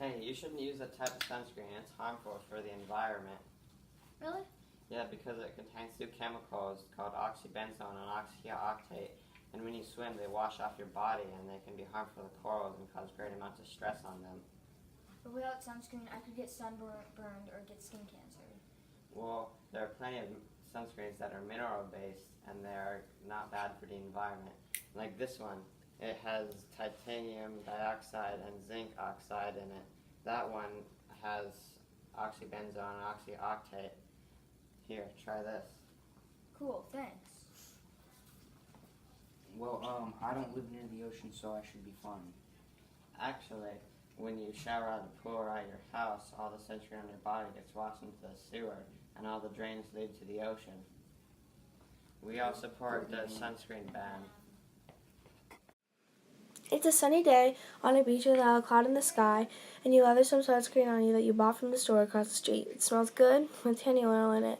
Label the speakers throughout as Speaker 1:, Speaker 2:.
Speaker 1: Hey, you shouldn't use that type of sunscreen. It's harmful for the environment.
Speaker 2: Really?
Speaker 1: Yeah, because it contains two chemicals called oxybenzone and oxyoctane. And when you swim, they wash off your body and they can be harmful to corals and cause great amounts of stress on them.
Speaker 2: But without sunscreen, I could get sunburned or get skin cancer.
Speaker 1: Well, there are plenty of sunscreens that are mineral-based and they're not bad for the environment. Like this one, it has titanium dioxide and zinc oxide in it. That one has oxybenzone and oxyoctane. Here, try this.
Speaker 2: Cool, thanks.
Speaker 3: Well, I don't live near the ocean, so I should be fine.
Speaker 1: Actually, when you shower out of the pool or at your house, all the sunscreen on your body gets washed into the sewer, and all the drains lead to the ocean. We all support the sunscreen ban.
Speaker 4: It's a sunny day on a beach without a cloud in the sky, and you lather some sunscreen on you that you bought from the store across the street. It smells good with tanning oil in it.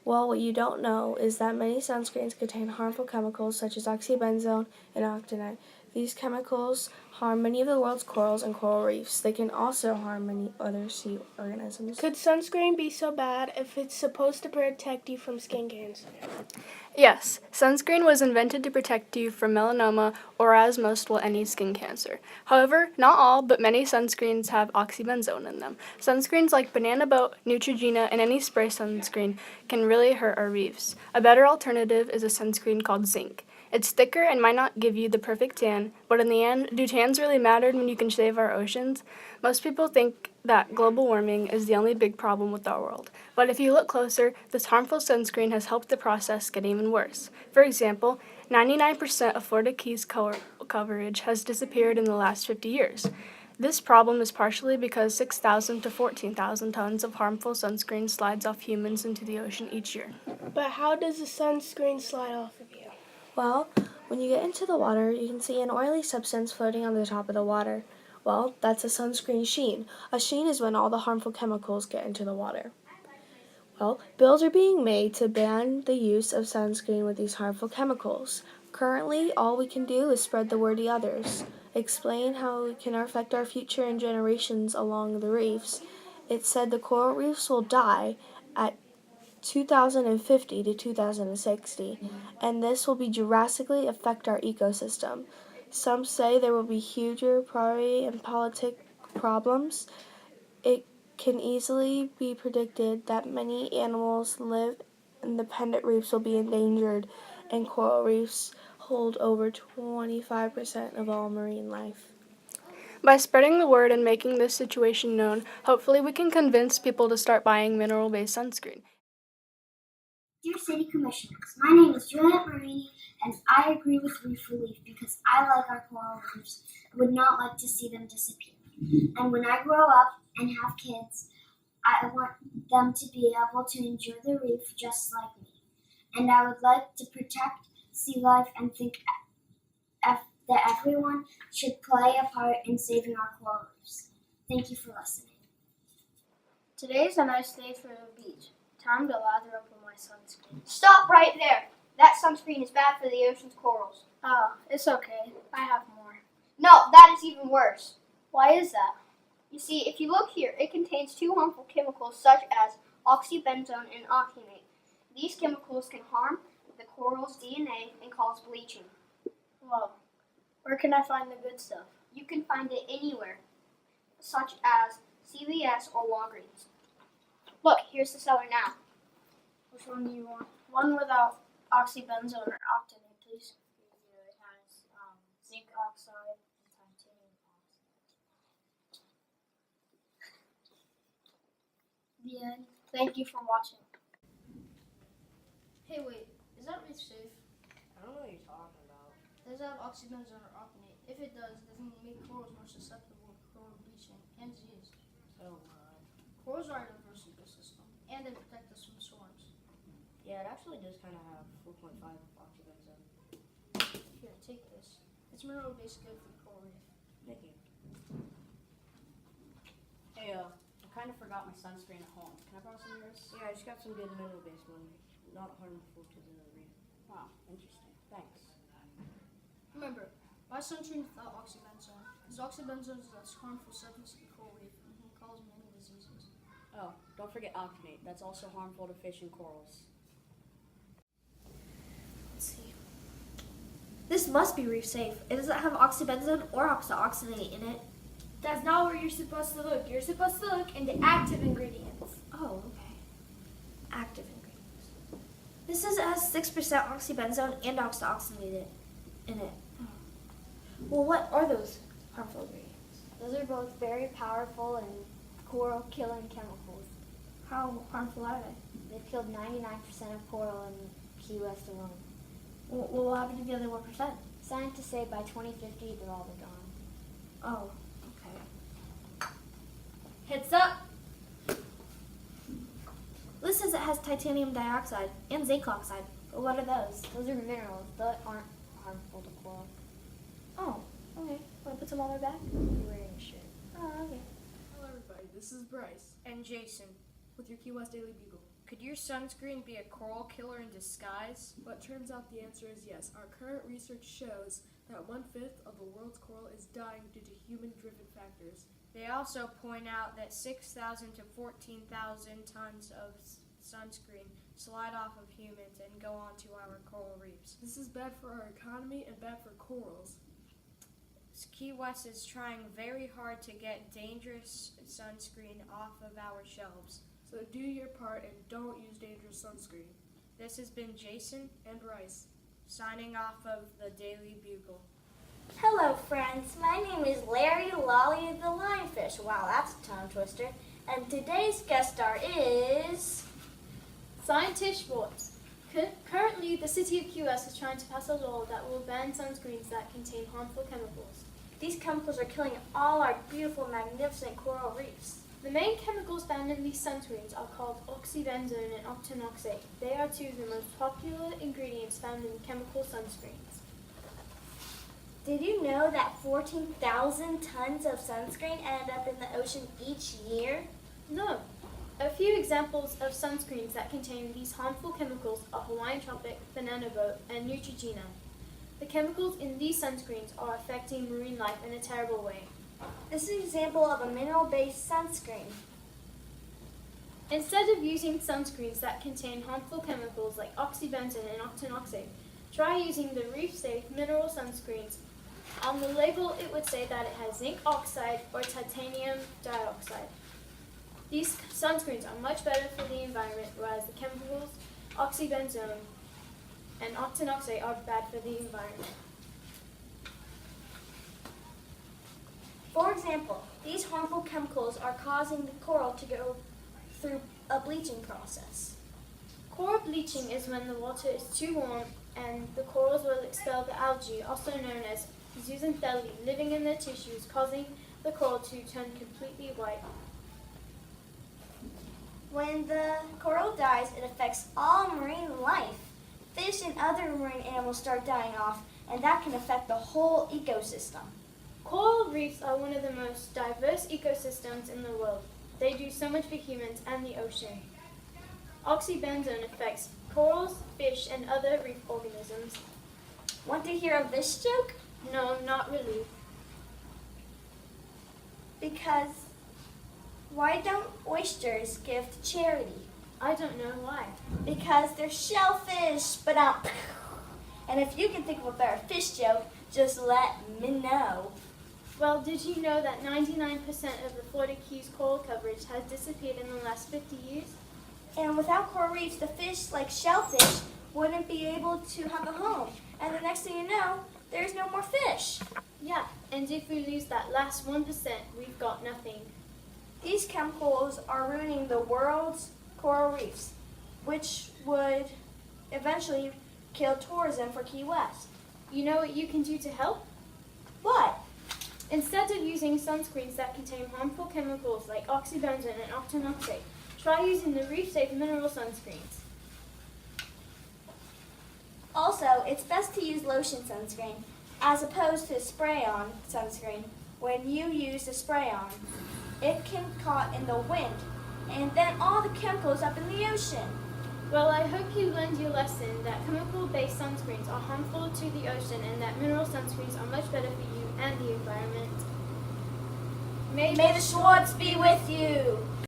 Speaker 4: Well, what you don't know is that many sunscreens contain harmful chemicals such as oxybenzone and octane. These chemicals harm many of the world's corals and coral reefs. They can also harm many other sea organisms.
Speaker 5: Could sunscreen be so bad if it's supposed to protect you from skin cancer?
Speaker 6: Yes, sunscreen was invented to protect you from melanoma or, as most will, any skin cancer. However, not all, but many sunscreens have oxybenzone in them. Sunscreens like Banana Boat, Neutrogena, and any spray sunscreen can really hurt our reefs. A better alternative is a sunscreen called zinc. It's thicker and might not give you the perfect tan, but in the end, do tans really matter when you can save our oceans? Most people think that global warming is the only big problem with our world. But if you look closer, this harmful sunscreen has helped the process get even worse. For example, 99% of Florida Keys coverage has disappeared in the last 50 years. This problem is partially because 6,000 to 14,000 tons of harmful sunscreen slides off humans into the ocean each year.
Speaker 5: But how does the sunscreen slide off of you?
Speaker 4: Well, when you get into the water, you can see an oily substance floating on the top of the water. Well, that's a sunscreen sheen. A sheen is when all the harmful chemicals get into the water. Well, bills are being made to ban the use of sunscreen with these harmful chemicals. Currently, all we can do is spread the word to others, explain how it can affect our future and generations along the reefs. It's said the coral reefs will die at 2050 to 2060, and this will be drastically affect our ecosystem. Some say there will be huge priority and politic problems. It can easily be predicted that many animals live in the pendant reefs will be endangered, and coral reefs hold over 25% of all marine life.
Speaker 6: By spreading the word and making this situation known, hopefully we can convince people to start buying mineral-based sunscreen.
Speaker 7: Dear City Commissioners, my name is Juliet Marini, and I agree with Reef Relief because I like our coral reefs and would not like to see them disappear. And when I grow up and have kids, I want them to be able to enjoy the reef just like me. And I would like to protect sea life and think that everyone should play a part in saving our coral reefs. Thank you for listening.
Speaker 8: Today's a nice day for the beach. Time to lather up with my sunscreen.
Speaker 9: Stop right there. That sunscreen is bad for the ocean's corals.
Speaker 8: Oh, it's okay. I have more.
Speaker 9: No, that is even worse.
Speaker 8: Why is that?
Speaker 9: You see, if you look here, it contains two harmful chemicals such as oxybenzone and octane. These chemicals can harm the coral's DNA and cause bleaching.
Speaker 8: Whoa. Where can I find the good stuff?
Speaker 9: You can find it anywhere, such as CVS or Walgreens. Look, here's the seller now.
Speaker 8: Which one do you want? One without oxybenzone or octane, please.
Speaker 10: It has zinc oxide and titanium oxide.
Speaker 8: The end. Thank you for watching.
Speaker 2: Hey, wait, is that Reef safe?
Speaker 10: I don't know what you're talking about.
Speaker 2: Does it have oxybenzone or octane? If it does, doesn't it make corals more susceptible to coral bleaching and disease?
Speaker 10: Oh god.
Speaker 2: Corals are a diverse ecosystem, and they protect us from storms.
Speaker 10: Yeah, it actually does kind of have 4.5 oxybenzone.
Speaker 2: Here, take this. It's mineral-based good for the coral reef.
Speaker 10: Thank you. Hey, I kind of forgot my sunscreen at home. Can I borrow some of yours? Yeah, I just got some good mineral-based one. Not harmful to the reef. Wow, interesting. Thanks.
Speaker 2: Remember, buy sunscreen without oxybenzone, because oxybenzone is a less harmful substance to the coral reef and cause many diseases.
Speaker 10: Oh, don't forget octinate. That's also harmful to fish and corals.
Speaker 11: Let's see. This must be reef safe. It doesn't have oxybenzone or oxyoctinate in it.
Speaker 5: That's not where you're supposed to look. You're supposed to look into active ingredients.
Speaker 11: Oh, okay. Active ingredients. This says it has 6% oxybenzone and oxyoctinate in it. Well, what are those harmful ingredients?
Speaker 9: Those are both very powerful and coral-killing chemicals.
Speaker 11: How harmful are they?
Speaker 9: They've killed 99% of coral in Key West alone.
Speaker 11: What will happen to the other 1%?
Speaker 9: Scientists say by 2050 they'll all be gone.
Speaker 11: Oh, okay.
Speaker 5: Heads up!
Speaker 11: This says it has titanium dioxide and zinc oxide. But what are those?
Speaker 9: Those are minerals that aren't harmful to coral.
Speaker 11: Oh, okay. Want to put some on my back?
Speaker 9: You're wearing a shirt.
Speaker 11: Oh, okay.
Speaker 12: Hello everybody, this is Bryce and Jason with your Key West Daily Bugle. Could your sunscreen be a coral killer in disguise? Well, it turns out the answer is yes. Our current research shows that 1/5 of the world's coral is dying due to human-driven factors. They also point out that 6,000 to 14,000 tons of sunscreen slide off of humans and go onto our coral reefs. This is bad for our economy and bad for corals. Key West is trying very hard to get dangerous sunscreen off of our shelves. So do your part and don't use dangerous sunscreen. This has been Jason and Bryce, signing off of the Daily Bugle.
Speaker 13: Hello friends, my name is Larry Lolly the Lionfish. Wow, that's a tongue twister. And today's guest star is...
Speaker 5: Scientist Schwartz. Currently, the city of Key West is trying to pass a law that will ban sunscreens that contain harmful chemicals.
Speaker 13: These chemicals are killing all our beautiful, magnificent coral reefs.
Speaker 5: The main chemicals found in these sunscreens are called oxybenzone and octinoxate. They are two of the most popular ingredients found in chemical sunscreens.
Speaker 13: Did you know that 14,000 tons of sunscreen end up in the ocean each year?
Speaker 5: No. A few examples of sunscreens that contain these harmful chemicals are Hawaiian Tropic, Banana Boat, and Neutrogena. The chemicals in these sunscreens are affecting marine life in a terrible way.
Speaker 13: This is an example of a mineral-based sunscreen.
Speaker 5: Instead of using sunscreens that contain harmful chemicals like oxybenzone and octinoxate, try using the Reef Safe mineral sunscreens. On the label, it would say that it has zinc oxide or titanium dioxide. These sunscreens are much better for the environment, whereas the chemicals oxybenzone and octinoxate are bad for the environment.
Speaker 13: For example, these harmful chemicals are causing the coral to go through a bleaching process.
Speaker 5: Coral bleaching is when the water is too warm and the corals will expel the algae, also known as zooxanthellae, living in their tissues, causing the coral to turn completely white.
Speaker 13: When the coral dies, it affects all marine life. Fish and other marine animals start dying off, and that can affect the whole ecosystem.
Speaker 5: Coral reefs are one of the most diverse ecosystems in the world. They do so much for humans and the ocean. Oxybenzone affects corals, fish, and other reef organisms.
Speaker 13: Want to hear a fish joke?
Speaker 5: No, not really.
Speaker 13: Because why don't oysters give to charity?
Speaker 5: I don't know why.
Speaker 13: Because they're shellfish, but and if you can think of a better fish joke, just let me know.
Speaker 5: Well, did you know that 99% of the Florida Keys coral coverage has disappeared in the last 50 years?
Speaker 13: And without coral reefs, the fish, like shellfish, wouldn't be able to have a home. And the next thing you know, there's no more fish.
Speaker 5: Yeah, and if we lose that last 1%, we've got nothing.
Speaker 13: These chemicals are ruining the world's coral reefs, which would eventually kill tourism for Key West.
Speaker 5: You know what you can do to help?
Speaker 13: What?
Speaker 5: Instead of using sunscreens that contain harmful chemicals like oxybenzone and octinoxate, try using the Reef Safe mineral sunscreens.
Speaker 13: Also, it's best to use lotion sunscreen as opposed to spray-on sunscreen. When you use the spray-on, it can caught in the wind, and then all the chemicals up in the ocean.
Speaker 5: Well, I hope you learned your lesson that chemical-based sunscreens are harmful to the ocean and that mineral sunscreens are much better for you and the environment. May
Speaker 13: May the Schwartz be with you.